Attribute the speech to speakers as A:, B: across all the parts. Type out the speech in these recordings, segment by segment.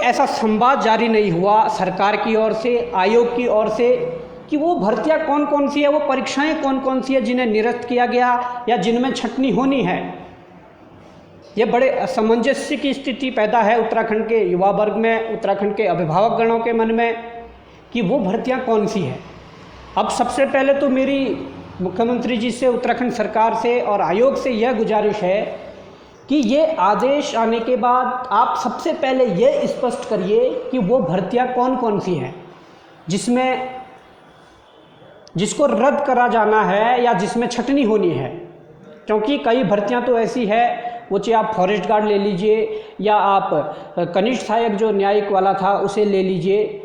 A: ऐसा संवाद जारी नहीं हुआ सरकार की ओर से, आयोग की ओर से, कि वो भर्तियां कौन कौन सी है, वो परीक्षाएं कौन कौन सी है जिन्हें निरस्त किया गया या जिनमें छंटनी होनी है। ये बड़े असमंजस्य की स्थिति पैदा है उत्तराखंड के युवा वर्ग में, उत्तराखंड के अभिभावक गणों के मन में, कि वो भर्तियां कौन सी है। अब सबसे पहले तो मेरी मुख्यमंत्री जी से, उत्तराखंड सरकार से और आयोग से यह गुजारिश है कि ये आदेश आने के बाद आप सबसे पहले ये स्पष्ट करिए कि वो भर्तियां कौन कौन सी हैं जिसको रद्द करा जाना है या जिसमें छंटनी होनी है। क्योंकि कई भर्तियां तो ऐसी है, वो चाहे आप फॉरेस्ट गार्ड ले लीजिए या आप कनिष्ठ सहायक जो न्यायिक वाला था उसे ले लीजिए,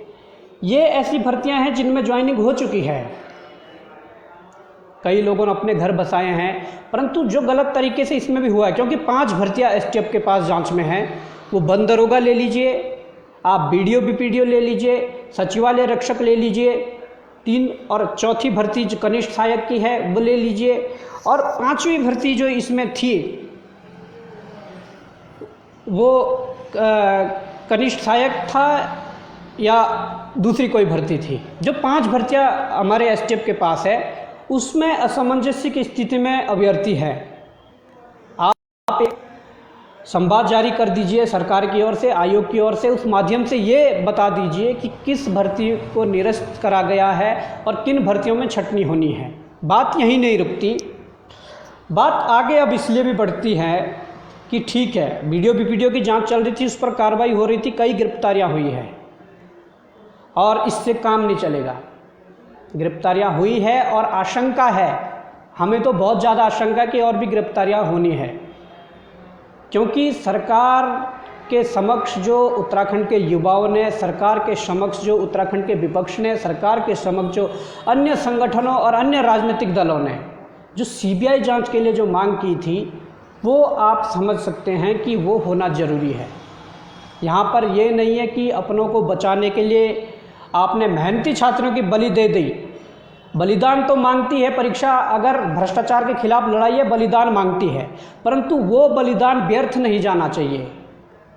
A: ये ऐसी भर्तियां हैं जिनमें ज्वाइनिंग हो चुकी है, कई लोगों ने अपने घर बसाए हैं, परंतु जो गलत तरीके से इसमें भी हुआ है। क्योंकि 5 भर्तियां एसटीएफ के पास जांच में हैं, वो वन दरोगा ले लीजिए, आप बीडीओ बीपीडीओ ले लीजिए, सचिवालय रक्षक ले लीजिए, 3 और चौथी भर्ती जो कनिष्ठ सहायक की है वो ले लीजिए, और 5वीं भर्ती जो इसमें थी वो कनिष्ठ सहायक था या दूसरी कोई भर्ती थी। जो 5 भर्तियां हमारे एसटीएफ के पास है उसमें असमंजस्य की स्थिति में अभ्यर्थी है। आप एक संवाद जारी कर दीजिए सरकार की ओर से, आयोग की ओर से, उस माध्यम से ये बता दीजिए कि किस भर्ती को निरस्त करा गया है और किन भर्तियों में छंटनी होनी है। बात यहीं नहीं रुकती, बात आगे अब इसलिए भी बढ़ती है कि ठीक है, बीडीओ बीपीडीओ की जांच चल रही थी, उस पर कार्रवाई हो रही थी, कई गिरफ्तारियां हुई है और इससे काम नहीं चलेगा। गिरफ्तारियां हुई है और आशंका है, हमें तो बहुत ज़्यादा आशंका कि और भी गिरफ्तारियां होनी है, क्योंकि सरकार के समक्ष जो उत्तराखंड के युवाओं ने, सरकार के समक्ष जो उत्तराखंड के विपक्ष ने, सरकार के समक्ष जो अन्य संगठनों और अन्य राजनीतिक दलों ने जो सीबीआई जांच के लिए जो मांग की थी, वो आप समझ सकते हैं कि वो होना ज़रूरी है। यहाँ पर ये नहीं है कि अपनों को बचाने के लिए आपने मेहनती छात्रों की बलि दे दी। बलिदान तो मांगती है परीक्षा, अगर भ्रष्टाचार के खिलाफ लड़ाई है, बलिदान मांगती है, परंतु वो बलिदान व्यर्थ नहीं जाना चाहिए।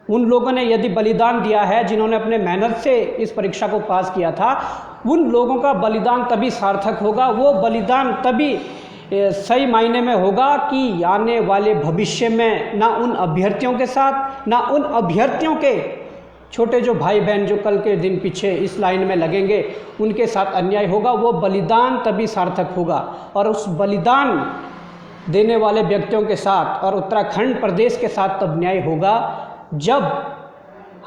A: उन लोगों ने यदि बलिदान दिया है जिन्होंने अपने मेहनत से इस परीक्षा को पास किया था, उन लोगों का बलिदान तभी सार्थक होगा, वो बलिदान तभी सही मायने में होगा कि आने वाले भविष्य में ना उन अभ्यर्थियों के साथ, ना उन अभ्यर्थियों के छोटे जो भाई बहन जो कल के दिन पीछे इस लाइन में लगेंगे उनके साथ अन्याय होगा। वो बलिदान तभी सार्थक होगा और उस बलिदान देने वाले व्यक्तियों के साथ और उत्तराखंड प्रदेश के साथ तब न्याय होगा जब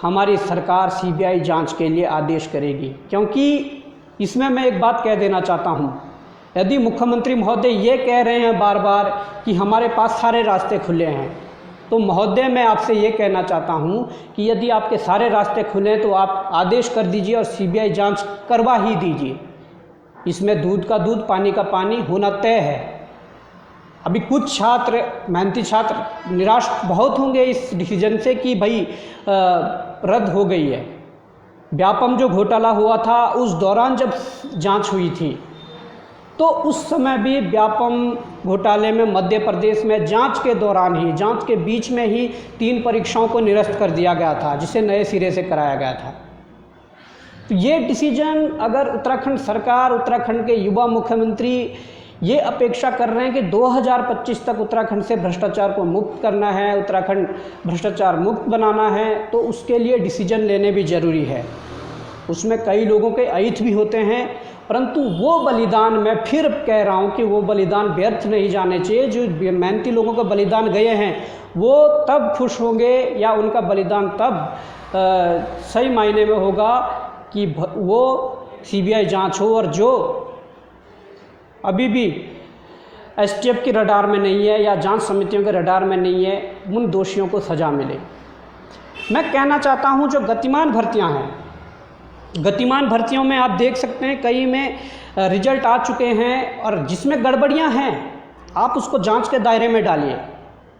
A: हमारी सरकार सीबीआई जांच के लिए आदेश करेगी। क्योंकि इसमें मैं एक बात कह देना चाहता हूँ, यदि मुख्यमंत्री महोदय ये कह रहे हैं बार बार कि हमारे पास सारे रास्ते खुले हैं, तो महोदय मैं आपसे ये कहना चाहता हूँ कि यदि आपके सारे रास्ते खुले हैं तो आप आदेश कर दीजिए और सीबीआई जांच करवा ही दीजिए। इसमें दूध का दूध, पानी का पानी होना तय है। अभी कुछ छात्र, मेहनती छात्र निराश बहुत होंगे इस डिसीजन से कि भाई रद्द हो गई है। व्यापम जो घोटाला हुआ था उस दौरान जब जांच हुई थी तो उस समय भी व्यापम घोटाले में मध्य प्रदेश में जांच के दौरान ही, जांच के बीच में ही 3 परीक्षाओं को निरस्त कर दिया गया था, जिसे नए सिरे से कराया गया था। तो ये डिसीजन अगर उत्तराखंड सरकार, उत्तराखंड के युवा मुख्यमंत्री ये अपेक्षा कर रहे हैं कि 2025 तक उत्तराखंड से भ्रष्टाचार को मुक्त करना है, उत्तराखंड भ्रष्टाचार मुक्त बनाना है, तो उसके लिए डिसीजन लेने भी ज़रूरी है। उसमें कई लोगों के अहित भी होते हैं, परंतु वो बलिदान, मैं फिर कह रहा हूँ कि वो बलिदान व्यर्थ नहीं जाने चाहिए। जो मेहनती लोगों का बलिदान गए हैं वो तब खुश होंगे या उनका बलिदान तब सही मायने में होगा कि वो सीबीआई जांच हो और जो अभी भी एसटीएफ की रडार में नहीं है या जांच समितियों के रडार में नहीं है, उन दोषियों को सज़ा मिले। मैं कहना चाहता हूँ जो गतिमान भर्तियाँ हैं, गतिमान भर्तियों में आप देख सकते हैं कई में रिजल्ट आ चुके हैं और जिसमें गड़बड़ियां हैं आप उसको जांच के दायरे में डालिए।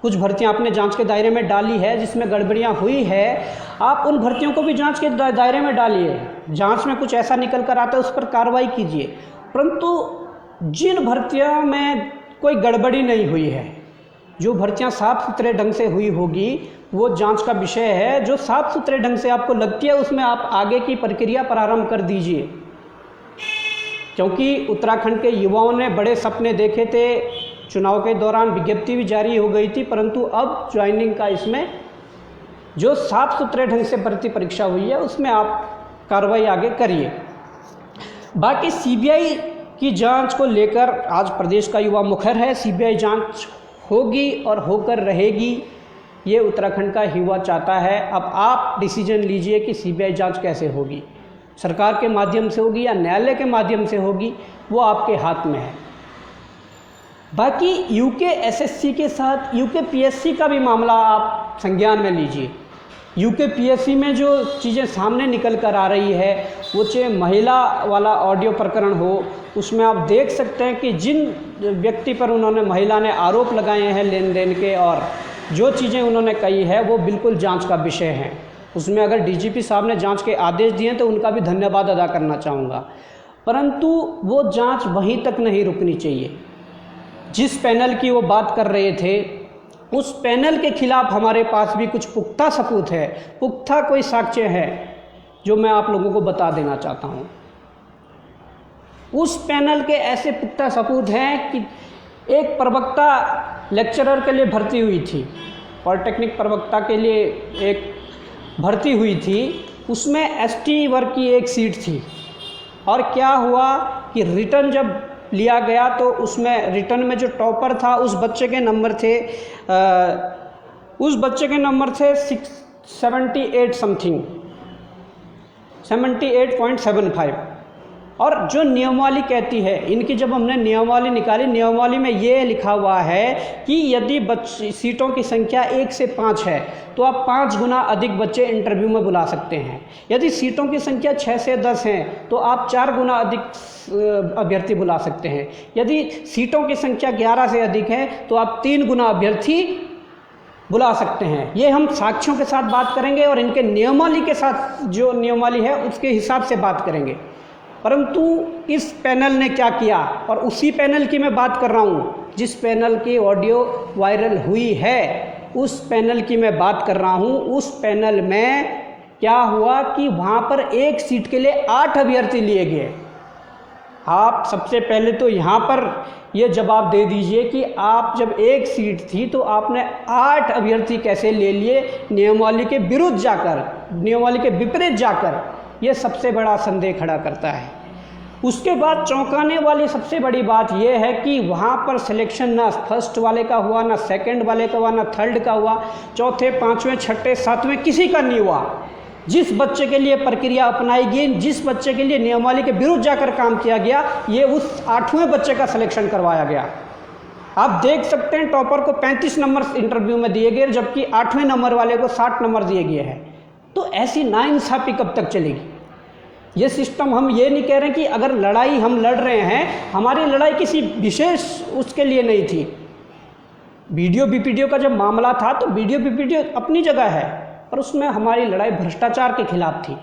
A: कुछ भर्तियां आपने जांच के दायरे में डाली है जिसमें गड़बड़ियां हुई है, आप उन भर्तियों को भी जांच के दायरे में डालिए। जांच में कुछ ऐसा निकल कर आता है उस पर कार्रवाई कीजिए। परंतु जिन भर्तियों में कोई गड़बड़ी नहीं हुई है, जो भर्तियां साफ सुथरे ढंग से हुई होगी वो जांच का विषय है। जो साफ सुथरे ढंग से आपको लगती है उसमें आप आगे की प्रक्रिया प्रारंभ कर दीजिए, क्योंकि उत्तराखंड के युवाओं ने बड़े सपने देखे थे। चुनाव के दौरान विज्ञप्ति भी जारी हो गई थी, परंतु अब ज्वाइनिंग का इसमें जो साफ सुथरे ढंग से भर्ती परीक्षा हुई है उसमें आप कार्रवाई आगे करिए। बाकी सीबीआई की जांच को लेकर आज प्रदेश का युवा मुखर है। सीबीआई जांच होगी और होकर रहेगी, ये उत्तराखंड का युवा चाहता है। अब आप डिसीजन लीजिए कि सीबीआई जांच कैसे होगी, सरकार के माध्यम से होगी या न्यायालय के माध्यम से होगी, वो आपके हाथ में है। बाकी यूकेएसएससी के साथ यूकेपीएससी का भी मामला आप संज्ञान में लीजिए। यूकेपीएससी में जो चीज़ें सामने निकल कर आ रही है, वो चाहे महिला वाला ऑडियो प्रकरण हो, उसमें आप देख सकते हैं कि जिन व्यक्ति पर उन्होंने महिला ने आरोप लगाए हैं लेन देन के, और जो चीज़ें उन्होंने कही है वो बिल्कुल जांच का विषय है। उसमें अगर डीजीपी साहब ने जांच के आदेश दिए तो उनका भी धन्यवाद अदा करना चाहूँगा, परंतु वो जांच वहीं तक नहीं रुकनी चाहिए। जिस पैनल की वो बात कर रहे थे, उस पैनल के खिलाफ हमारे पास भी कुछ पुख्ता सबूत है, पुख्ता कोई साक्ष्य है जो मैं आप लोगों को बता देना चाहता हूँ। उस पैनल के ऐसे पुख्ता सबूत हैं कि एक प्रवक्ता लेक्चरर के लिए भर्ती हुई थी, पॉलिटेक्निक प्रवक्ता के लिए एक भर्ती हुई थी, उसमें एसटी वर्ग की एक सीट थी। और क्या हुआ कि रिटर्न जब लिया गया तो उसमें रिटर्न में जो टॉपर था उस बच्चे के नंबर थे 78 समथिंग 78.75। और जो नियमावली कहती है इनकी, जब हमने नियमावली निकाली, नियमावली में ये लिखा हुआ है कि यदि सीटों की संख्या 1 से 5 है तो आप 5 गुना अधिक बच्चे इंटरव्यू में बुला सकते हैं। यदि सीटों की संख्या 6 से 10 हैं तो आप 4 गुना अधिक अभ्यर्थी बुला सकते हैं। यदि सीटों की संख्या 11 से अधिक है तो आप 3 गुना अभ्यर्थी बुला सकते हैं। ये हम साक्ष्यों के साथ बात करेंगे और इनके नियमावली के साथ, जो नियमावली है उसके हिसाब से बात करेंगे। परंतु इस पैनल ने क्या किया, और उसी पैनल की मैं बात कर रहा हूँ जिस पैनल की ऑडियो वायरल हुई है, उस पैनल की मैं बात कर रहा हूँ। उस पैनल में क्या हुआ कि वहाँ पर एक सीट के लिए 8 अभ्यर्थी लिए गए। आप सबसे पहले तो यहाँ पर ये जवाब दे दीजिए कि आप जब एक सीट थी तो आपने 8 अभ्यर्थी कैसे ले लिए नियमावली के विरुद्ध जाकर, नियमावली के विपरीत जाकर। ये सबसे बड़ा संदेह खड़ा करता है। उसके बाद चौंकाने वाली सबसे बड़ी बात यह है कि वहाँ पर सिलेक्शन ना फर्स्ट वाले का हुआ, ना सेकंड वाले का हुआ, ना थर्ड का हुआ, चौथे, पाँचवें, छठे, सातवें किसी का नहीं हुआ। जिस बच्चे के लिए प्रक्रिया अपनाई गई, जिस बच्चे के लिए नियमावली के विरुद्ध जाकर काम किया गया, ये उस 8वें बच्चे का सिलेक्शन करवाया गया। आप देख सकते हैं टॉपर को 35 नंबर इंटरव्यू में दिए गए, जबकि 8वें नंबर वाले को 60 नंबर दिए गए हैं। तो ऐसी नाइंसाफ़ी कब तक चलेगी? ये सिस्टम, हम ये नहीं कह रहे कि अगर लड़ाई हम लड़ रहे हैं, हमारी लड़ाई किसी विशेष उसके लिए नहीं थी। बीडीओ बीपीडीओ का जब मामला था तो बीडीओ बीपीडीओ अपनी जगह है, पर उसमें हमारी लड़ाई भ्रष्टाचार के खिलाफ थी।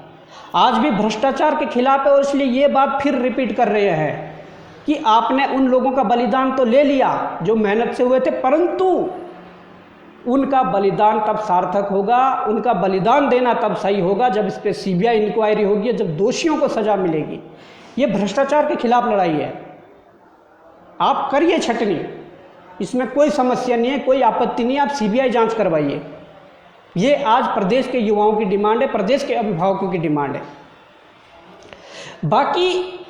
A: आज भी भ्रष्टाचार के खिलाफ है, और इसलिए ये बात फिर रिपीट कर रहे हैं कि आपने उन लोगों का बलिदान तो ले लिया जो मेहनत से हुए थे, परंतु उनका बलिदान तब सार्थक होगा, उनका बलिदान देना तब सही होगा जब इस पर सीबीआई इंक्वायरी होगी, जब दोषियों को सज़ा मिलेगी। ये भ्रष्टाचार के खिलाफ लड़ाई है। आप करिए छटनी, इसमें कोई समस्या नहीं है, कोई आपत्ति नहीं है। आप सीबीआई जांच करवाइए। ये आज प्रदेश के युवाओं की डिमांड है, प्रदेश के अभिभावकों की डिमांड है। बाकी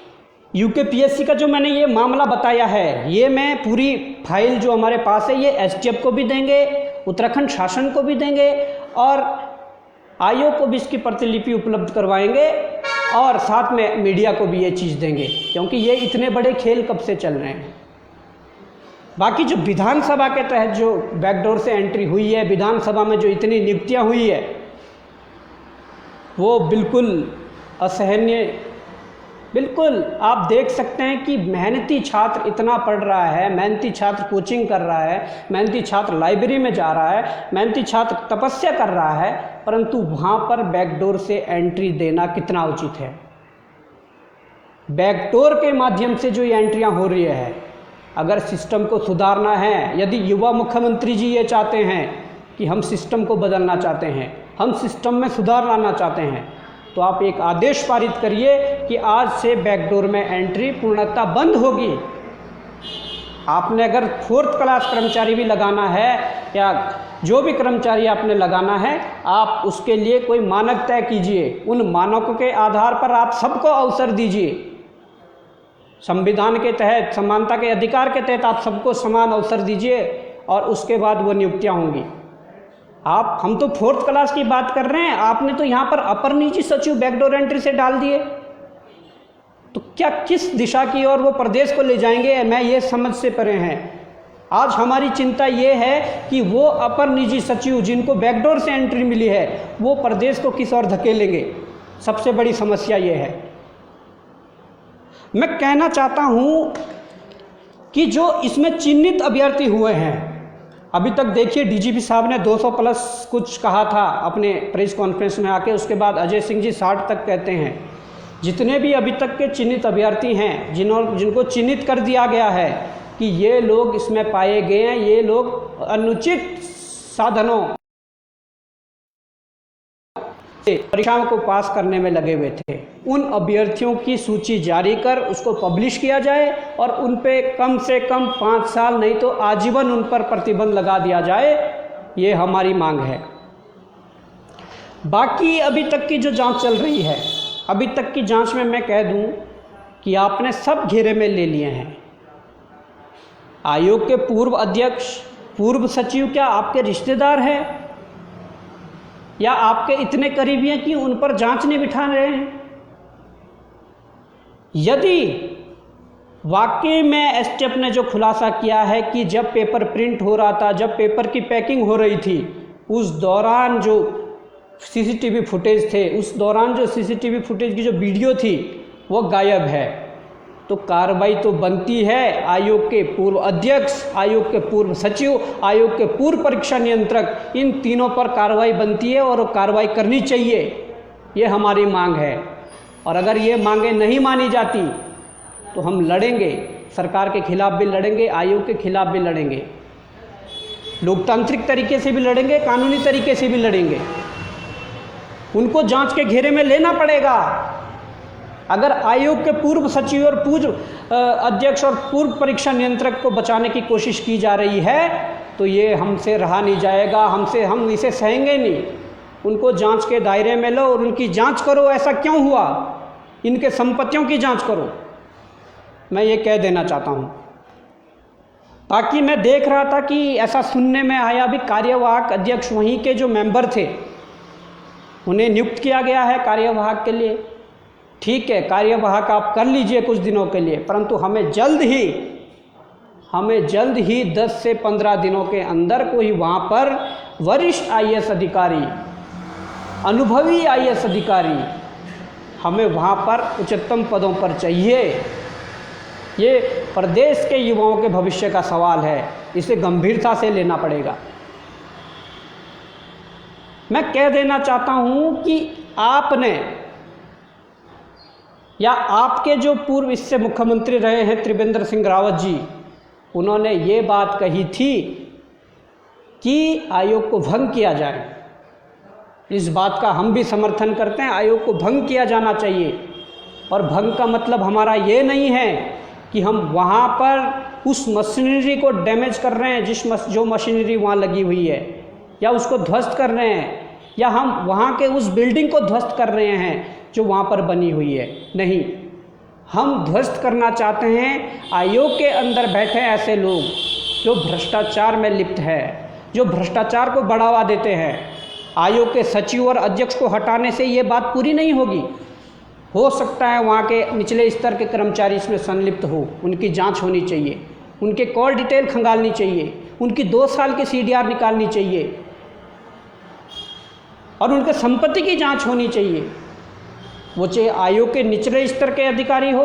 A: यूकेपीएससी का जो मैंने ये मामला बताया है, ये मैं पूरी फाइल जो हमारे पास है ये एसटीएफ को भी देंगे, उत्तराखंड शासन को भी देंगे, और आयोग को भी इसकी प्रतिलिपि उपलब्ध करवाएंगे, और साथ में मीडिया को भी ये चीज़ देंगे, क्योंकि ये इतने बड़े खेल कब से चल रहे हैं। बाकी जो विधानसभा के तहत जो बैकडोर से एंट्री हुई है, विधानसभा में जो इतनी नियुक्तियाँ हुई है, वो बिल्कुल असहनीय। बिल्कुल आप देख सकते हैं कि मेहनती छात्र इतना पढ़ रहा है, मेहनती छात्र कोचिंग कर रहा है, मेहनती छात्र लाइब्रेरी में जा रहा है, मेहनती छात्र तपस्या कर रहा है, परंतु वहाँ पर बैकडोर से एंट्री देना कितना उचित है? बैकडोर के माध्यम से जो ये एंट्रियाँ हो रही है, अगर सिस्टम को सुधारना है, यदि युवा मुख्यमंत्री जी ये चाहते हैं कि हम सिस्टम को बदलना चाहते हैं, हम सिस्टम में सुधार लाना चाहते हैं, तो आप एक आदेश पारित करिए कि आज से बैकडोर में एंट्री पूर्णतः बंद होगी। आपने अगर 4th क्लास कर्मचारी भी लगाना है या जो भी कर्मचारी आपने लगाना है, आप उसके लिए कोई मानक तय कीजिए। उन मानकों के आधार पर आप सबको अवसर दीजिए। संविधान के तहत, समानता के अधिकार के तहत आप सबको समान अवसर दीजिए और उसके बाद वो नियुक्तियाँ होंगी। हम तो 4th क्लास की बात कर रहे हैं, आपने तो यहाँ पर अपर निजी सचिव बैकडोर एंट्री से डाल दिए। तो क्या किस दिशा की ओर वो प्रदेश को ले जाएंगे, मैं ये समझ से परे हैं। आज हमारी चिंता ये है कि वो अपर निजी सचिव जिनको बैकडोर से एंट्री मिली है, वो प्रदेश को किस ओर धकेलेंगे। सबसे बड़ी समस्या ये है। मैं कहना चाहता हूँ कि जो इसमें चिन्हित अभ्यर्थी हुए हैं, अभी तक देखिए डीजीपी साहब ने 200 प्लस कुछ कहा था अपने प्रेस कॉन्फ्रेंस में आके, उसके बाद अजय सिंह जी 60 तक कहते हैं। जितने भी अभी तक के चिन्हित अभ्यर्थी हैं, जिनको चिन्हित कर दिया गया है कि ये लोग इसमें पाए गए हैं, ये लोग अनुचित साधनों से परीक्षाओं को पास करने में लगे हुए थे, उन अभ्यर्थियों की सूची जारी कर उसको पब्लिश किया जाए और उन पे कम से कम 5 साल नहीं तो आजीवन उन पर प्रतिबंध लगा दिया जाए। ये हमारी मांग है। बाकी अभी तक की जो जांच चल रही है, अभी तक की जांच में मैं कह दूं कि आपने सब घेरे में ले लिए हैं। आयोग के पूर्व अध्यक्ष, पूर्व सचिव क्या आपके रिश्तेदार हैं या आपके इतने करीबी हैं कि उन पर जांच नहीं बिठा रहे हैं? यदि वाकई में एसटीएफ ने जो खुलासा किया है कि जब पेपर प्रिंट हो रहा था, जब पेपर की पैकिंग हो रही थी, उस दौरान जो सीसीटीवी फुटेज थे, उस दौरान जो सीसीटीवी फुटेज की जो वीडियो थी वो गायब है, तो कार्रवाई तो बनती है। आयोग के पूर्व अध्यक्ष, आयोग के पूर्व सचिव, आयोग के पूर्व परीक्षा नियंत्रक, इन तीनों पर कार्रवाई बनती है और कार्रवाई करनी चाहिए। ये हमारी मांग है। और अगर ये मांगें नहीं मानी जाती तो हम लड़ेंगे, सरकार के खिलाफ भी लड़ेंगे, आयोग के खिलाफ भी लड़ेंगे, लोकतांत्रिक तरीके से भी लड़ेंगे, कानूनी तरीके से भी लड़ेंगे। उनको जांच के घेरे में लेना पड़ेगा। अगर आयोग के पूर्व सचिव और पूर्व अध्यक्ष और पूर्व परीक्षा नियंत्रक को बचाने की कोशिश की जा रही है तो ये हमसे रहा नहीं जाएगा, हम इसे सहेंगे नहीं। उनको जांच के दायरे में लो और उनकी जांच करो, ऐसा क्यों हुआ, इनके संपत्तियों की जांच करो। मैं ये कह देना चाहता हूँ। बाकी मैं देख रहा था कि ऐसा सुनने में आया भी कार्यवाहक अध्यक्ष वहीं के जो मेंबर थे उन्हें नियुक्त किया गया है कार्यवाहक के लिए। ठीक है, कार्यवाहक आप कर लीजिए कुछ दिनों के लिए, परंतु हमें जल्द ही 10 से 15 दिनों के अंदर कोई वहाँ पर वरिष्ठ आईएएस अधिकारी, अनुभवी आईएएस अधिकारी हमें वहाँ पर उच्चतम पदों पर चाहिए। ये प्रदेश के युवाओं के भविष्य का सवाल है, इसे गंभीरता से लेना पड़ेगा। मैं कह देना चाहता हूँ कि आपने या आपके जो पूर्व इससे मुख्यमंत्री रहे हैं त्रिवेंद्र सिंह रावत जी, उन्होंने ये बात कही थी कि आयोग को भंग किया जाए। इस बात का हम भी समर्थन करते हैं, आयोग को भंग किया जाना चाहिए। और भंग का मतलब हमारा ये नहीं है कि हम वहाँ पर उस मशीनरी को डैमेज कर रहे हैं जो मशीनरी वहाँ लगी हुई है, या उसको ध्वस्त कर रहे हैं, या हम वहाँ के उस बिल्डिंग को ध्वस्त कर रहे हैं जो वहाँ पर बनी हुई है। नहीं, हम ध्वस्त करना चाहते हैं आयोग के अंदर बैठे ऐसे लोग जो भ्रष्टाचार में लिप्त है, जो भ्रष्टाचार को बढ़ावा देते हैं। आयोग के सचिव और अध्यक्ष को हटाने से ये बात पूरी नहीं होगी। हो सकता है वहाँ के निचले स्तर के कर्मचारी इसमें संलिप्त हो, उनकी जांच होनी चाहिए, उनके कॉल डिटेल खंगालनी चाहिए, उनकी 2 साल की सीडीआर निकालनी चाहिए और उनके संपत्ति की जांच होनी चाहिए। वो चाहे आयोग के निचले स्तर के अधिकारी हो,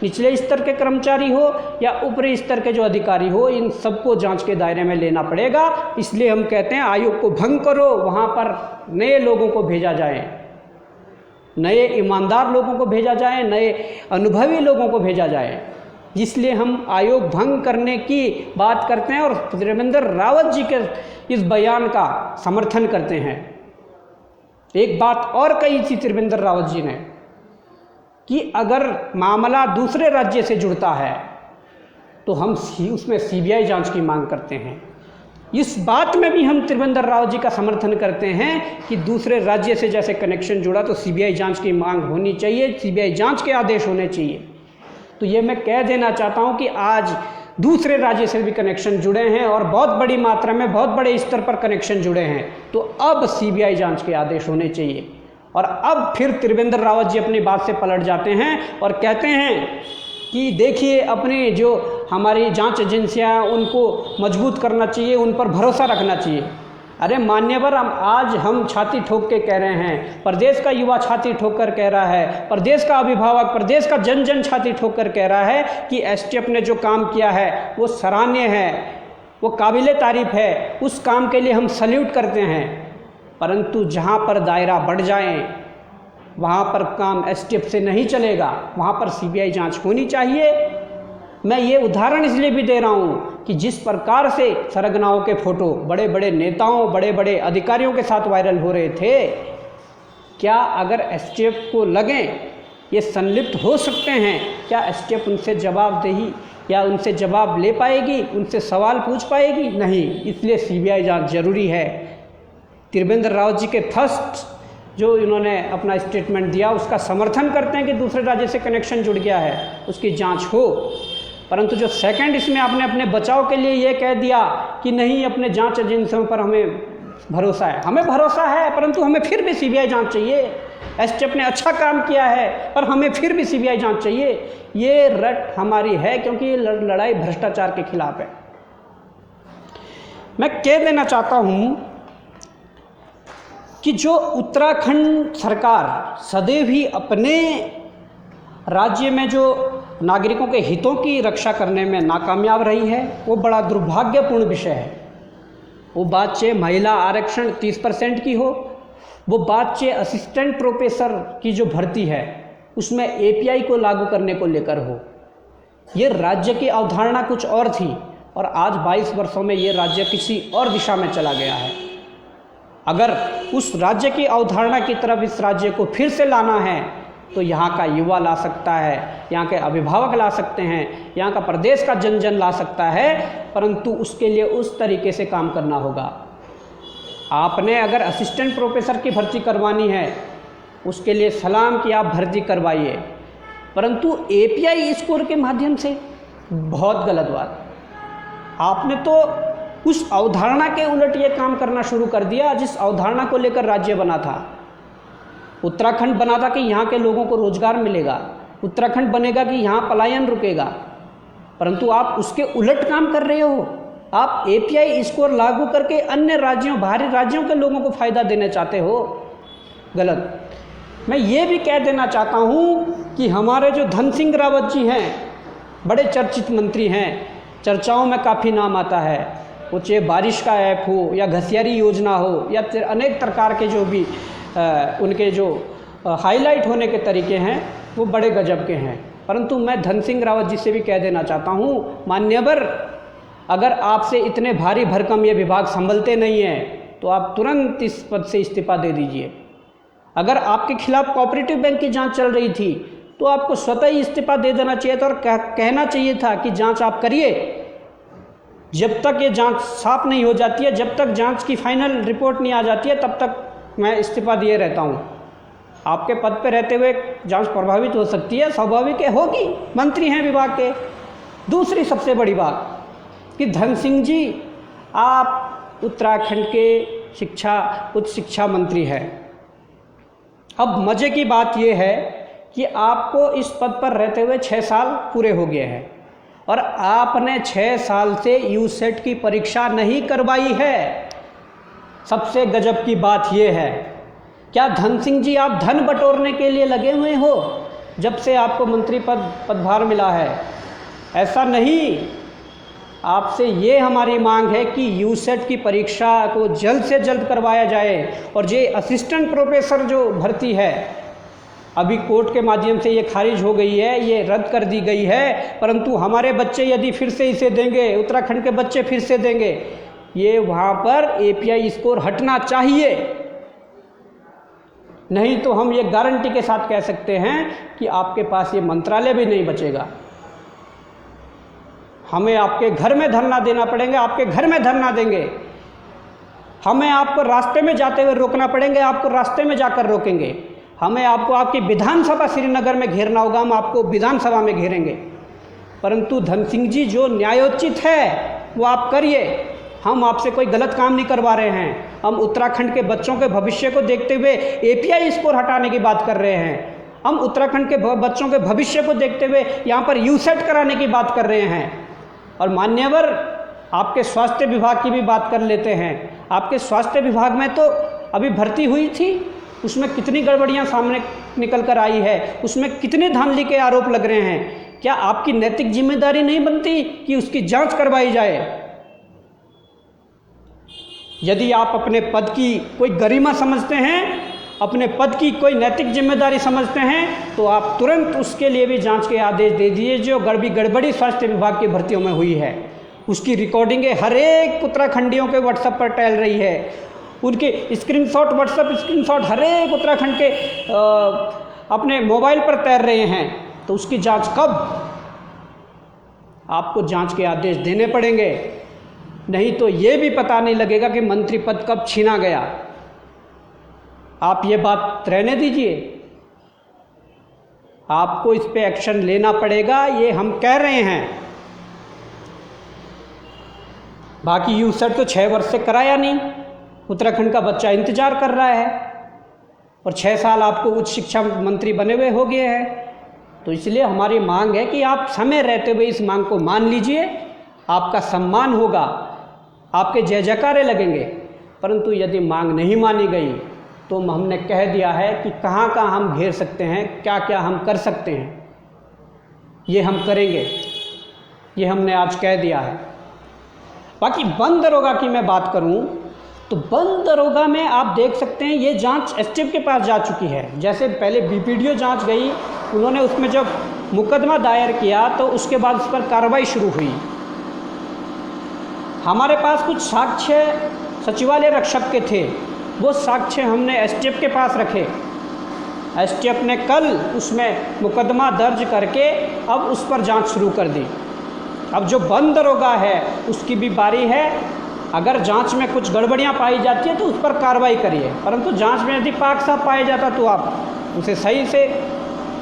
A: निचले स्तर के कर्मचारी हो या ऊपरी स्तर के जो अधिकारी हो, इन सबको जांच के दायरे में लेना पड़ेगा। इसलिए हम कहते हैं आयोग को भंग करो, वहाँ पर नए लोगों को भेजा जाए, नए ईमानदार लोगों को भेजा जाए, नए अनुभवी लोगों को भेजा जाए। इसलिए हम आयोग भंग करने की बात करते हैं और त्रिवेंद्र रावत जी के इस बयान का समर्थन करते हैं। एक बात और कही थी त्रिवेंद्र रावत जी ने कि अगर मामला दूसरे राज्य से जुड़ता है तो हम उसमें सीबीआई जांच की मांग करते हैं। इस बात में भी हम त्रिवेंद्र रावत जी का समर्थन करते हैं कि दूसरे राज्य से जैसे कनेक्शन जुड़ा तो सीबीआई जांच की मांग होनी चाहिए, सीबीआई जांच के आदेश होने चाहिए। तो ये मैं कह देना चाहता हूँ कि आज दूसरे राज्य से भी कनेक्शन जुड़े हैं और बहुत बड़ी मात्रा में, बहुत बड़े स्तर पर कनेक्शन जुड़े हैं, तो अब सीबीआई जांच के आदेश होने चाहिए। और अब फिर त्रिवेंद्र रावत जी अपनी बात से पलट जाते हैं और कहते हैं कि देखिए, अपनी जो हमारी जांच एजेंसियां उनको मजबूत करना चाहिए, उन पर भरोसा रखना चाहिए। अरे मान्यवर, आज हम छाती ठोक के कह रहे हैं, प्रदेश का युवा छाती ठोक कर कह रहा है, प्रदेश का अभिभावक, प्रदेश का जन जन छाती ठोक कर कह रहा है कि एसटीएफ ने जो काम किया है वो सराहनीय है, वो काबिले तारीफ है, उस काम के लिए हम सल्यूट करते हैं। परंतु जहाँ पर दायरा बढ़ जाए वहाँ पर काम एसटीएफ से नहीं चलेगा, वहाँ पर सीबीआई जांच होनी चाहिए। मैं ये उदाहरण इसलिए भी दे रहा हूँ कि जिस प्रकार से सरगनाओं के फ़ोटो बड़े बड़े नेताओं, बड़े बड़े अधिकारियों के साथ वायरल हो रहे थे, क्या अगर एसटीएफ को लगें ये संलिप्त हो सकते हैं, क्या एसटीएफ उनसे जवाबदेही या उनसे जवाब ले पाएगी, उनसे सवाल पूछ पाएगी? नहीं। इसलिए सीबीआई जांच जरूरी है। त्रिवेंद्र रावत जी के फर्स्ट जो इन्होंने अपना स्टेटमेंट दिया उसका समर्थन करते हैं कि दूसरे राज्य से कनेक्शन जुड़ गया है, उसकी जांच हो। परंतु जो सेकंड इसमें आपने अपने बचाव के लिए ये कह दिया कि नहीं, अपने जांच एजेंसियों पर हमें भरोसा है, हमें भरोसा है, परंतु हमें फिर भी सीबीआई जांच चाहिए। एसटीएफ ने अच्छा काम किया है पर हमें फिर भी सीबीआई जांच चाहिए। ये रट हमारी है क्योंकि ये लड़ाई भ्रष्टाचार के खिलाफ है। मैं कह देना चाहता हूँ कि जो उत्तराखंड सरकार सदैव ही अपने राज्य में जो नागरिकों के हितों की रक्षा करने में नाकामयाब रही है, वो बड़ा दुर्भाग्यपूर्ण विषय है। वो बात चाहे महिला आरक्षण 30% की हो, वो बात चाहे असिस्टेंट प्रोफेसर की जो भर्ती है उसमें एपीआई को लागू करने को लेकर हो। ये राज्य की अवधारणा कुछ और थी और आज 22 वर्षों में ये राज्य किसी और दिशा में चला गया है। अगर उस राज्य की अवधारणा की तरफ इस राज्य को फिर से लाना है तो यहाँ का युवा ला सकता है, यहाँ के अभिभावक ला सकते हैं, यहाँ का प्रदेश का जन जन ला सकता है, परंतु उसके लिए उस तरीके से काम करना होगा। आपने अगर असिस्टेंट प्रोफेसर की भर्ती करवानी है उसके लिए सलाम कि आप भर्ती करवाइए, परंतु एपीआई स्कोर के माध्यम से बहुत गलत बात। आपने तो उस अवधारणा के उलट ये काम करना शुरू कर दिया जिस अवधारणा को लेकर राज्य बना था। उत्तराखंड बना था कि यहाँ के लोगों को रोजगार मिलेगा, उत्तराखंड बनेगा कि यहाँ पलायन रुकेगा, परंतु आप उसके उलट काम कर रहे हो। आप एपीआई स्कोर लागू करके अन्य राज्यों, बाहरी राज्यों के लोगों को फ़ायदा देना चाहते हो, गलत। मैं ये भी कह देना चाहता हूँ कि हमारे जो धन सिंह रावत जी हैं, बड़े चर्चित मंत्री हैं, चर्चाओं में काफ़ी नाम आता है, वो चाहे बारिश का ऐप हो या घसियारी योजना हो या अनेक प्रकार के जो भी उनके जो हाईलाइट होने के तरीके हैं वो बड़े गजब के हैं। परंतु मैं धन सिंह रावत जी से भी कह देना चाहता हूँ, मान्यवर, अगर आपसे इतने भारी भरकम ये विभाग संभलते नहीं हैं तो आप तुरंत इस पद से इस्तीफा दे दीजिए। अगर आपके खिलाफ कोऑपरेटिव बैंक की जांच चल रही थी तो आपको स्वतः ही इस्तीफा दे देना चाहिए था और कहना चाहिए था कि जांच आप करिए। जब तक ये जांच साफ नहीं हो जाती है, जब तक जांच की फाइनल रिपोर्ट नहीं आ जाती है, तब तक मैं इस्तीफा दिए रहता हूँ। आपके पद पे रहते हुए जांच प्रभावित हो सकती है, स्वाभाविक है, होगी, मंत्री हैं विभाग के। दूसरी सबसे बड़ी बात कि धन सिंह जी, आप उत्तराखंड के उच्च शिक्षा मंत्री हैं। अब मज़े की बात यह है कि आपको इस पद पर रहते हुए 6 साल पूरे हो गए हैं और आपने 6 साल से यूसेट की परीक्षा नहीं करवाई है। सबसे गजब की बात यह है, क्या धन सिंह जी आप धन बटोरने के लिए लगे हुए हो जब से आपको मंत्री पदभार मिला है? ऐसा नहीं। आपसे ये हमारी मांग है कि यूसेट की परीक्षा को जल्द से जल्द करवाया जाए और ये असिस्टेंट प्रोफेसर जो भर्ती है अभी कोर्ट के माध्यम से ये खारिज हो गई है, ये रद्द कर दी गई है, परंतु हमारे बच्चे यदि फिर से इसे देंगे, उत्तराखंड के बच्चे फिर से देंगे, ये वहाँ पर API स्कोर हटना चाहिए। नहीं तो हम ये गारंटी के साथ कह सकते हैं कि आपके पास ये मंत्रालय भी नहीं बचेगा। हमें आपके घर में धरना देना पड़ेगा, आपके घर में धरना देंगे। हमें आपको रास्ते में जाते हुए रोकना पड़ेंगे, आपको रास्ते में जाकर रोकेंगे। हमें आपको आपकी विधानसभा श्रीनगर में घेरना होगा, हम आपको विधानसभा में घेरेंगे। परंतु धन सिंह जी, जो न्यायोचित है वो आप करिए। हम आपसे कोई गलत काम नहीं करवा रहे हैं। हम उत्तराखंड के बच्चों के भविष्य को देखते हुए API स्कोर हटाने की बात कर रहे हैं। हम उत्तराखंड के बच्चों के भविष्य को देखते हुए यहाँ पर USET कराने की बात कर रहे हैं। और मान्यवर, आपके स्वास्थ्य विभाग की भी बात कर लेते हैं। आपके स्वास्थ्य विभाग में तो अभी भर्ती हुई थी, उसमें कितनी गड़बड़ियाँ सामने निकल कर आई है, उसमें कितने धांधली के आरोप लग रहे हैं। क्या आपकी नैतिक जिम्मेदारी नहीं बनती कि उसकी जांच करवाई जाए? यदि आप अपने पद की कोई गरिमा समझते हैं, अपने पद की कोई नैतिक जिम्मेदारी समझते हैं, तो आप तुरंत उसके लिए भी जांच के आदेश दे दीजिए। जो गड़बड़ी स्वास्थ्य विभाग की भर्तियों में हुई है, उसकी रिकॉर्डिंगें हर एक उत्तराखंडियों के व्हाट्सएप पर टहल रही है। उनके स्क्रीनशॉट, व्हाट्सएप स्क्रीनशॉट हर एक उत्तराखंड के अपने मोबाइल पर तैर रहे हैं। तो उसकी जांच कब? आपको जांच के आदेश देने पड़ेंगे, नहीं तो ये भी पता नहीं लगेगा कि मंत्री पद कब छीना गया। आप ये बात रहने दीजिए, आपको इस पे एक्शन लेना पड़ेगा, ये हम कह रहे हैं। बाकी USET तो 6 वर्ष से कराया नहीं, उत्तराखंड का बच्चा इंतजार कर रहा है, और 6 साल आपको उच्च शिक्षा मंत्री बने हुए हो गए हैं। तो इसलिए हमारी मांग है कि आप समय रहते हुए इस मांग को मान लीजिए, आपका सम्मान होगा, आपके जय जयकारे लगेंगे। परंतु यदि मांग नहीं मानी गई तो हमने कह दिया है कि कहाँ कहाँ हम घेर सकते हैं, क्या क्या हम कर सकते हैं, ये हम करेंगे। ये हमने आज कह दिया है। बाकी वन दरोगा की मैं बात करूं तो वन दरोगा में आप देख सकते हैं ये जांच STF के पास जा चुकी है। जैसे पहले BPDO जांच गई, उन्होंने उसमें जब मुकदमा दायर किया तो उसके बाद उस पर कार्रवाई शुरू हुई। हमारे पास कुछ साक्ष्य सचिवालय रक्षक के थे, वो साक्ष्य हमने STF के पास रखे। STF ने कल उसमें मुकदमा दर्ज करके अब उस पर जांच शुरू कर दी। अब जो वन दरोगा है उसकी भी बारी है। अगर जांच में कुछ गड़बड़ियां पाई जाती है तो उस पर कार्रवाई करिए, परंतु जांच में यदि पाक साफ पाया जाता तो आप उसे सही से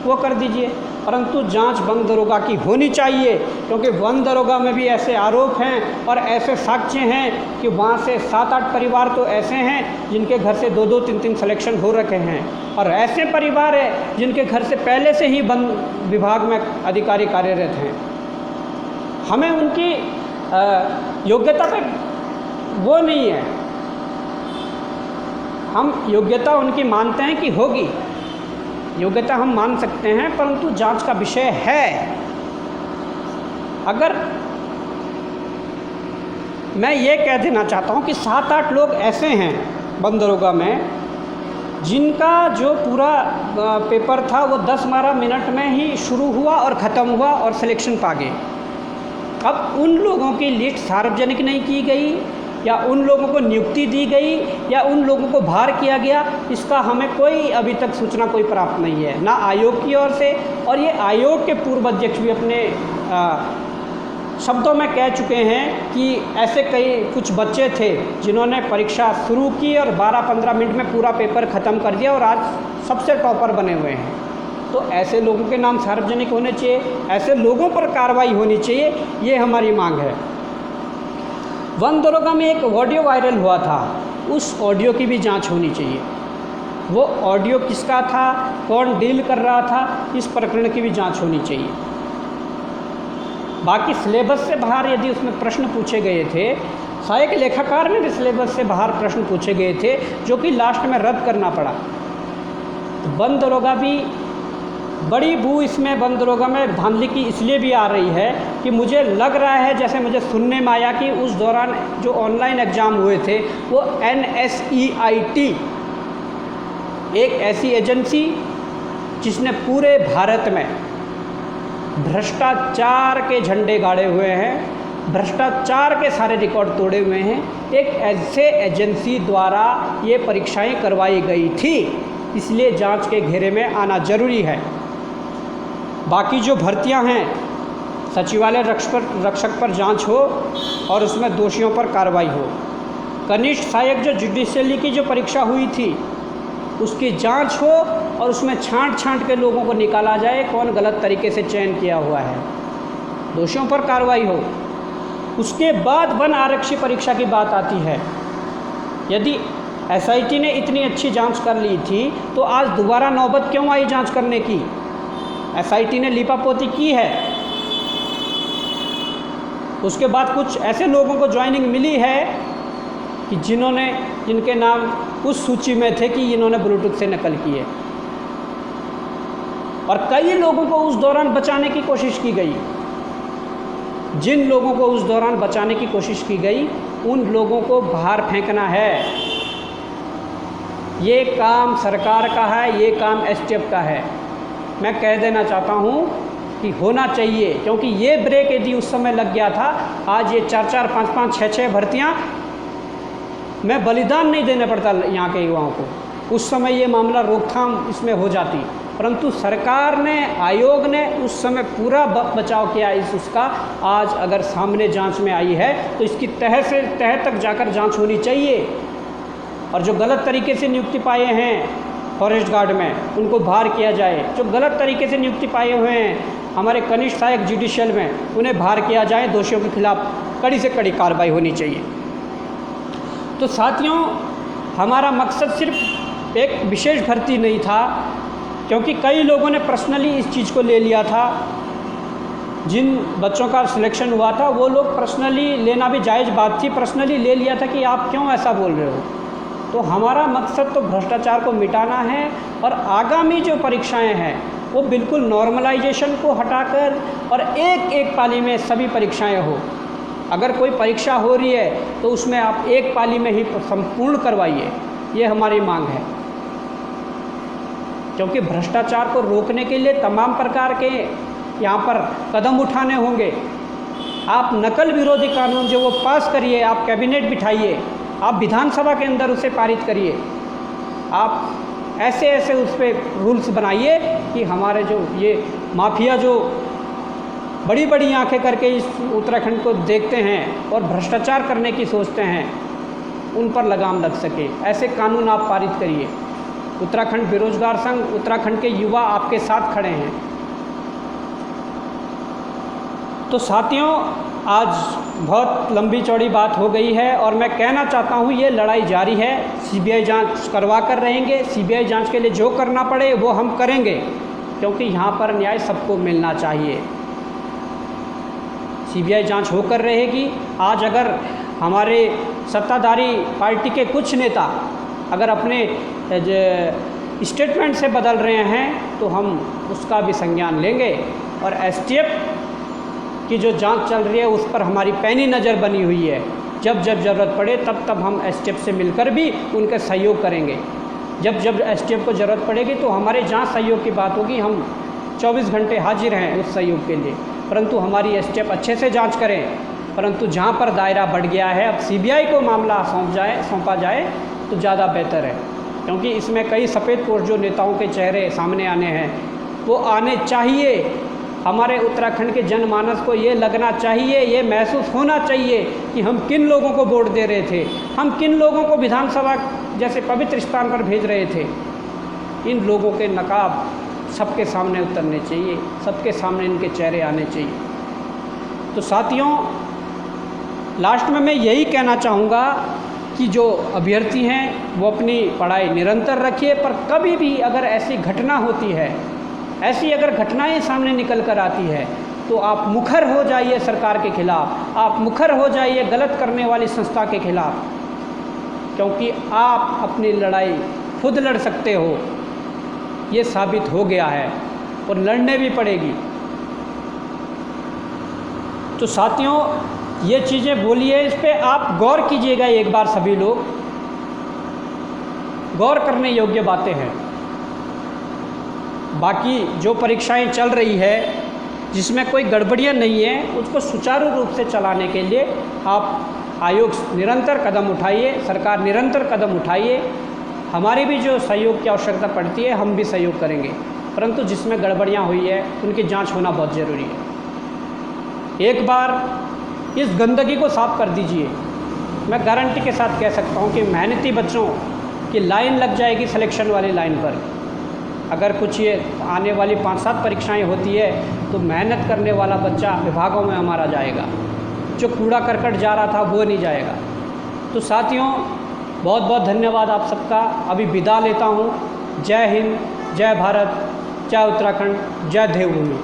A: वो कर दीजिए। परंतु जांच वन दरोगा की होनी चाहिए, क्योंकि वन दरोगा में भी ऐसे आरोप हैं और ऐसे साक्ष्य हैं कि वहाँ से 7-8 परिवार तो ऐसे हैं जिनके घर से 2-2, 3-3 सिलेक्शन हो रखे हैं, और ऐसे परिवार हैं जिनके घर से पहले से ही वन विभाग में अधिकारी कार्यरत हैं। हमें उनकी योग्यता पे वो नहीं है, हम योग्यता उनकी मानते हैं कि होगी, योग्यता हम मान सकते हैं, परंतु जांच का विषय है। अगर मैं ये कह देना चाहता हूँ कि 7-8 लोग ऐसे हैं वन दरोगा में जिनका जो पूरा पेपर था वो 10-12 मिनट में ही शुरू हुआ और ख़त्म हुआ और सिलेक्शन पा गए। अब उन लोगों की लिस्ट सार्वजनिक नहीं की गई, या उन लोगों को नियुक्ति दी गई, या उन लोगों को बाहर किया गया, इसका हमें कोई अभी तक सूचना कोई प्राप्त नहीं है, ना आयोग की ओर से। और ये आयोग के पूर्व अध्यक्ष भी अपने शब्दों में कह चुके हैं कि ऐसे कुछ बच्चे थे जिन्होंने परीक्षा शुरू की और 12-15 मिनट में पूरा पेपर ख़त्म कर दिया और आज सबसे टॉपर बने हुए हैं। तो ऐसे लोगों के नाम सार्वजनिक होने चाहिए, ऐसे लोगों पर कार्रवाई होनी चाहिए, ये हमारी मांग है। वन दरोगा में एक ऑडियो वायरल हुआ था, उस ऑडियो की भी जांच होनी चाहिए। वो ऑडियो किसका था, कौन डील कर रहा था, इस प्रकरण की भी जांच होनी चाहिए। बाकी सिलेबस से बाहर यदि उसमें प्रश्न पूछे गए थे, सहायक लेखाकार में भी सिलेबस से बाहर प्रश्न पूछे गए थे जो कि लास्ट में रद्द करना पड़ा। तो वन दरोगा भी बड़ी बू इसमें वन दरोगा में धांधली की इसलिए भी आ रही है कि मुझे लग रहा है, जैसे मुझे सुनने में आया कि उस दौरान जो ऑनलाइन एग्ज़ाम हुए थे वो NSEIT एक ऐसी एजेंसी जिसने पूरे भारत में भ्रष्टाचार के झंडे गाड़े हुए हैं, भ्रष्टाचार के सारे रिकॉर्ड तोड़े हुए हैं, एक ऐसे एजेंसी द्वारा ये परीक्षाएं करवाई गई थी, इसलिए जांच के घेरे में आना जरूरी है। बाकी जो भर्तियां हैं, सचिवालय रक्षक पर जांच हो और उसमें दोषियों पर कार्रवाई हो। कनिष्ठ सहायक जो जुडिशियली की जो परीक्षा हुई थी उसकी जांच हो और उसमें छांट के लोगों को निकाला जाए कौन गलत तरीके से चयन किया हुआ है, दोषियों पर कार्रवाई हो। उसके बाद वन आरक्षी परीक्षा की बात आती है। यदि एसआईटी ने इतनी अच्छी जांच कर ली थी तो आज दोबारा नौबत क्यों आई जांच करने की? एसआईटी ने लीपापोती की है। उसके बाद कुछ ऐसे लोगों को ज्वाइनिंग मिली है कि जिनके नाम उस सूची में थे कि इन्होंने ब्लूटूथ से नकल की है, और कई लोगों को उस दौरान बचाने की कोशिश की गई। जिन लोगों को उस दौरान बचाने की कोशिश की गई उन लोगों को बाहर फेंकना है। ये काम सरकार का है, ये काम एसटीएफ का है। मैं कह देना चाहता हूँ कि होना चाहिए, क्योंकि ये ब्रेक यदि उस समय लग गया था, आज ये 4-4, 5-5, 6-6 भर्तियाँ मैं बलिदान नहीं देना पड़ता यहाँ के युवाओं को। उस समय ये मामला रोकथाम इसमें हो जाती, परंतु सरकार ने, आयोग ने उस समय पूरा बचाव किया उसका। आज अगर सामने जांच में आई है तो इसकी तह तक जाकर जांच होनी चाहिए, और जो गलत तरीके से नियुक्ति पाए हैं फॉरेस्ट गार्ड में उनको बाहर किया जाए। जो गलत तरीके से नियुक्ति पाए हुए हैं हमारे कनिष्ठ सहायक जुडिशियल में, उन्हें बाहर किया जाए। दोषियों के खिलाफ कड़ी से कड़ी कार्रवाई होनी चाहिए। तो साथियों, हमारा मकसद सिर्फ एक विशेष भर्ती नहीं था, क्योंकि कई लोगों ने पर्सनली इस चीज़ को ले लिया था। जिन बच्चों का सिलेक्शन हुआ था वो लोग पर्सनली लेना भी जायज़ बात थी, पर्सनली ले लिया था कि आप क्यों ऐसा बोल रहे हो। तो हमारा मकसद तो भ्रष्टाचार को मिटाना है, और आगामी जो परीक्षाएं हैं वो बिल्कुल नॉर्मलाइजेशन को हटाकर और एक पाली में सभी परीक्षाएं हो। अगर कोई परीक्षा हो रही है तो उसमें आप एक पाली में ही संपूर्ण करवाइए, ये हमारी मांग है। क्योंकि भ्रष्टाचार को रोकने के लिए तमाम प्रकार के यहाँ पर कदम उठाने होंगे। आप नकल विरोधी कानून जो वो पास करिए, आप कैबिनेट बिठाइए, आप विधानसभा के अंदर उसे पारित करिए, आप ऐसे उस पर रूल्स बनाइए कि हमारे जो ये माफिया जो बड़ी बड़ी आंखें करके इस उत्तराखंड को देखते हैं और भ्रष्टाचार करने की सोचते हैं, उन पर लगाम लग सके। ऐसे कानून आप पारित करिए। उत्तराखंड बेरोजगार संघ, उत्तराखंड के युवा आपके साथ खड़े हैं। तो साथियों, आज बहुत लंबी चौड़ी बात हो गई है, और मैं कहना चाहता हूँ ये लड़ाई जारी है। सीबीआई जांच करवा कर रहेंगे। सीबीआई जांच के लिए जो करना पड़े वो हम करेंगे, क्योंकि यहाँ पर न्याय सबको मिलना चाहिए। सीबीआई जांच होकर रहेगी। आज अगर हमारे सत्ताधारी पार्टी के कुछ नेता अगर अपने स्टेटमेंट से बदल रहे हैं तो हम उसका भी संज्ञान लेंगे, और एसटीएफ की जो जांच चल रही है उस पर हमारी पैनी नज़र बनी हुई है। जब ज़रूरत पड़े तब हम एसटीएफ से मिलकर भी उनका सहयोग करेंगे। जब एसटीएफ को ज़रूरत पड़ेगी तो हमारे जहाँ सहयोग की बात होगी हम 24 घंटे हाजिर हैं उस सहयोग के लिए, परंतु हमारी एसटीएफ अच्छे से जांच करें। परंतु जहाँ पर दायरा बढ़ गया है, अब सीबीआई को मामला सौंपा जाए तो ज़्यादा बेहतर है, क्योंकि इसमें कई सफ़ेदपोश जो नेताओं के चेहरे सामने आने हैं वो आने चाहिए। हमारे उत्तराखंड के जनमानस को ये लगना चाहिए, ये महसूस होना चाहिए कि हम किन लोगों को वोट दे रहे थे, हम किन लोगों को विधानसभा जैसे पवित्र स्थान पर भेज रहे थे। इन लोगों के नकाब सबके सामने उतरने चाहिए, सबके सामने इनके चेहरे आने चाहिए। तो साथियों, लास्ट में मैं यही कहना चाहूँगा कि जो अभ्यर्थी हैं वो अपनी पढ़ाई निरंतर रखिए, पर कभी भी अगर ऐसी घटना होती है, ऐसी अगर घटनाएं सामने निकल कर आती है तो आप मुखर हो जाइए सरकार के खिलाफ, आप मुखर हो जाइए गलत करने वाली संस्था के खिलाफ, क्योंकि आप अपनी लड़ाई खुद लड़ सकते हो, ये साबित हो गया है, और लड़ने भी पड़ेगी। तो साथियों, ये चीज़ें बोलिए, इस पर आप गौर कीजिएगा एक बार। सभी लोग गौर करने योग्य बातें हैं। बाकी जो परीक्षाएं चल रही है जिसमें कोई गड़बड़ियां नहीं है उसको सुचारू रूप से चलाने के लिए आप आयोग निरंतर कदम उठाइए, सरकार निरंतर कदम उठाइए। हमारी भी जो सहयोग की आवश्यकता पड़ती है हम भी सहयोग करेंगे, परंतु जिसमें गड़बड़ियां हुई है उनकी जांच होना बहुत ज़रूरी है। एक बार इस गंदगी को साफ कर दीजिए, मैं गारंटी के साथ कह सकता हूं कि मेहनती बच्चों की लाइन लग जाएगी सिलेक्शन वाली लाइन पर। अगर कुछ ये आने वाली 5-7 परीक्षाएं होती है तो मेहनत करने वाला बच्चा विभागों में हमारा जाएगा, जो कूड़ा करकट जा रहा था वो नहीं जाएगा। तो साथियों, बहुत बहुत धन्यवाद आप सबका। अभी विदा लेता हूँ। जय हिंद, जय भारत, जय उत्तराखंड, जय देवभूमि।